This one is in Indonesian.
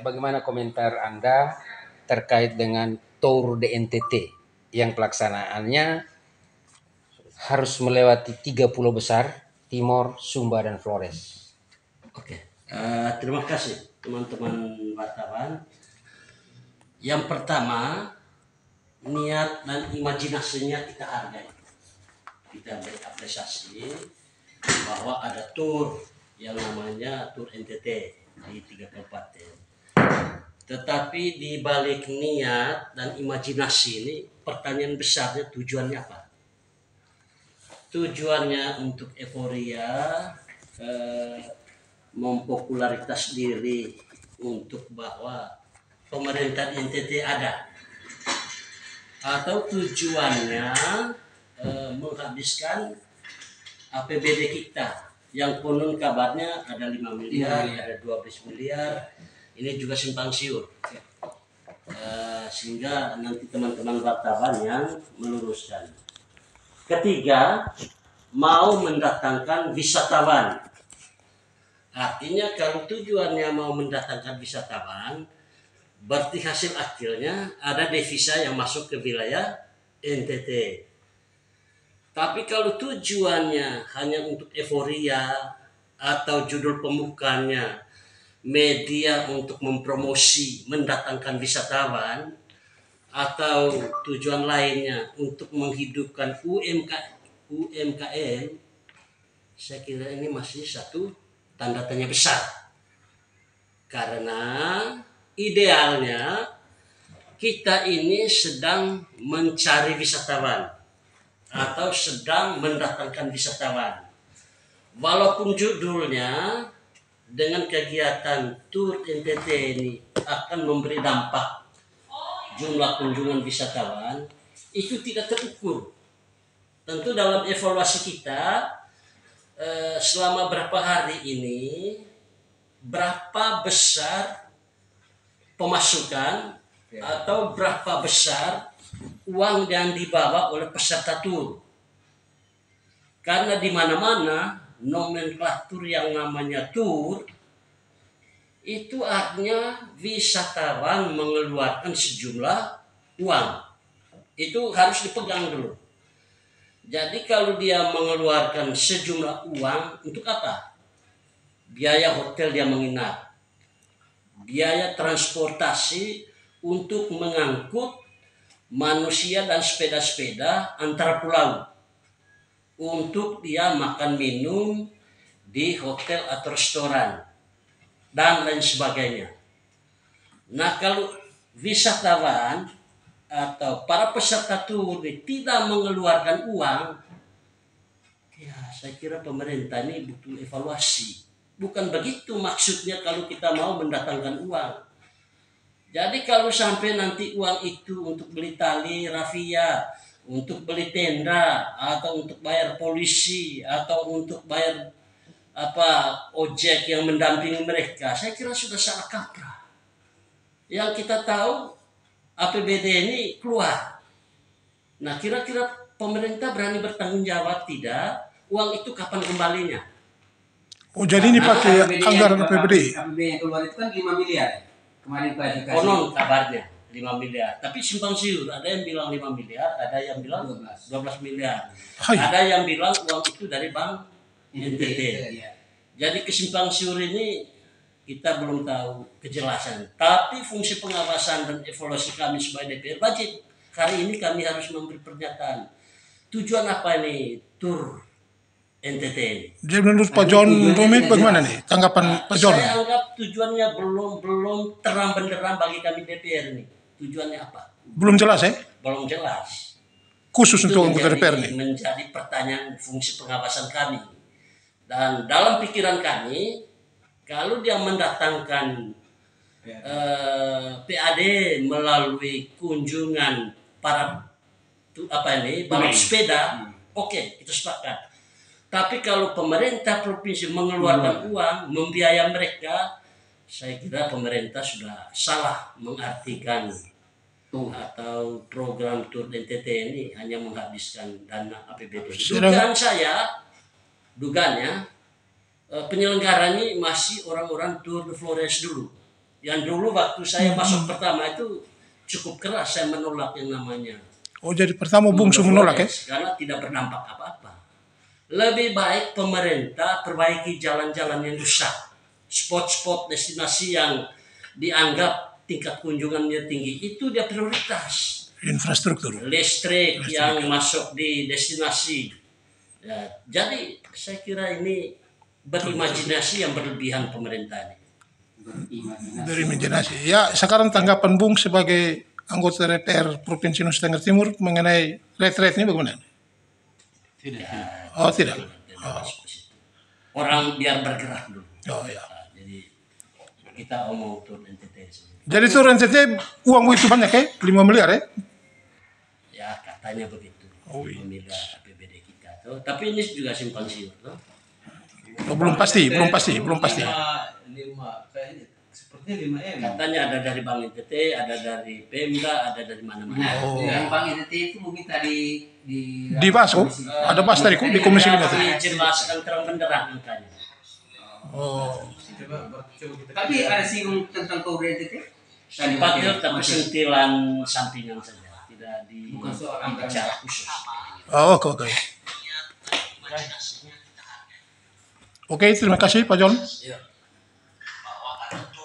Bagaimana komentar Anda terkait dengan Tour de NTT yang pelaksanaannya harus melewati 3 pulau besar, Timor, Sumba, dan Flores? Terima kasih teman-teman wartawan. Yang pertama, niat dan imajinasinya kita hargai. Kita beri apresiasi bahwa ada tour yang namanya Tour NTT di 3 kabupaten. Tetapi di balik niat dan imajinasi ini, pertanyaan besarnya tujuannya apa? Tujuannya untuk euforia, mempopularitas diri, untuk bahwa pemerintah NTT ada, atau tujuannya menghabiskan APBD kita yang konon kabarnya ada 5 miliar, ada 12 miliar, ini juga simpang siur. Sehingga nanti teman-teman wartawan yang meluruskan. Ketiga, mau mendatangkan wisatawan. Artinya kalau tujuannya mau mendatangkan wisatawan, berarti hasil akhirnya ada devisa yang masuk ke wilayah NTT. Tapi kalau tujuannya hanya untuk euforia atau judul pembukanya media untuk mempromosi mendatangkan wisatawan, atau tujuan lainnya untuk menghidupkan UMKM, saya kira ini masih satu tanda tanya besar. Karena idealnya kita ini sedang mencari wisatawan atau sedang mendatangkan wisatawan. Walaupun judulnya dengan kegiatan Tour NTT ini akan memberi dampak jumlah kunjungan wisatawan, itu tidak terukur. Tentu dalam evaluasi kita selama berapa hari ini, berapa besar pemasukan atau berapa besar uang yang dibawa oleh peserta tur. Karena di mana-mana nomenklatur yang namanya tur itu artinya wisatawan mengeluarkan sejumlah uang. Itu harus dipegang dulu. Jadi kalau dia mengeluarkan sejumlah uang, untuk apa? Biaya hotel dia menginap, biaya transportasi untuk mengangkut manusia dan sepeda-sepeda antar pulau, untuk dia makan minum di hotel atau restoran, dan lain sebagainya. Nah, kalau wisatawan atau para peserta tur tidak mengeluarkan uang, ya saya kira pemerintah ini butuh evaluasi. Bukan begitu maksudnya kalau kita mau mendatangkan uang. Jadi kalau sampai nanti uang itu untuk beli tali rafia, untuk beli tenda, atau untuk bayar polisi, atau untuk bayar ojek yang mendampingi mereka, saya kira sudah salah kaprah. Yang kita tahu APBD ini keluar. Nah, kira-kira pemerintah berani bertanggung jawab tidak? Uang itu kapan kembalinya? Oh, jadi ini pakai anggaran APBD. APBD yang keluar itu kan 5 miliar. Kemarin klarifikasi. Konon kabarnya 5 miliar. Tapi simpang siur, ada yang bilang 5 miliar, ada yang bilang 12 miliar. Ada yang bilang uang itu dari Bank NTT. Jadi kesimpang siur ini kita belum tahu kejelasan. Tapi fungsi pengawasan dan evaluasi kami sebagai DPR wajib. Hari ini kami harus memberi pernyataan. Tujuan apa ini tur NTT ini? Jadi menurut Pak John Rumit bagaimana nih tanggapan Pak John? Saya anggap tujuannya belum terang benderang bagi kami DPR ini. Tujuannya apa? Belum jelas ya? Belum jelas. Khusus untuk anggota DPR nih. Menjadi pertanyaan fungsi pengawasan kami. Dan dalam pikiran kami, kalau dia mendatangkan PAD melalui kunjungan para balap sepeda, oke, kita sepakat. Tapi kalau pemerintah provinsi mengeluarkan uang, membiayai mereka, saya kira pemerintah sudah salah mengartikan atau program Tour NTT ini hanya menghabiskan dana APBD. Dugaan saya, dugaannya penyelenggaranya masih orang-orang Tour de Flores dulu. Yang dulu waktu saya masuk pertama itu cukup keras saya menolak yang namanya Oh, jadi pertama Tour bungsu de menolak ya? Flores, karena tidak berdampak apa-apa. Lebih baik pemerintah perbaiki jalan-jalan yang rusak, spot-spot destinasi yang dianggap tingkat kunjungannya tinggi itu dia prioritas. Infrastruktur. Listrik yang masuk di destinasi. Ya, jadi saya kira ini berimajinasi yang berlebihan pemerintah ini. Dari imajinasi. Ya, sekarang tanggapan Bung sebagai anggota DPR Provinsi Nusa Tenggara Timur mengenai rate-rate ini bagaimana? Oh, tidak. Orang biar bergerak dulu. Oh, ya. Nah, jadi kita omong Tour NTT. Jadi itu NTT uang itu banyak ya? 5 miliar ya? Ya katanya begitu. Oh, iya. Miliar APBD kita tuh. Tapi ini juga simpang siur tuh. Oh, belum pasti. Sepertinya 5M. Katanya ada dari Bank NTT, ada dari Pemda, ada dari mana-mana. Oh. Yang Bank NTT itu mungkin tadi Dibahas kok. Ada bahas tadi kok di Komisi 5 tadi. Dijelaskan terang benderang makanya. Oh. Tapi ada singgung tentang Tour NTT? Sifatnya tapi sentilan sampingan saja, tidak di Bukan soal bicara khusus. Oh, oke. Oke, terima kasih Pak John. Ya.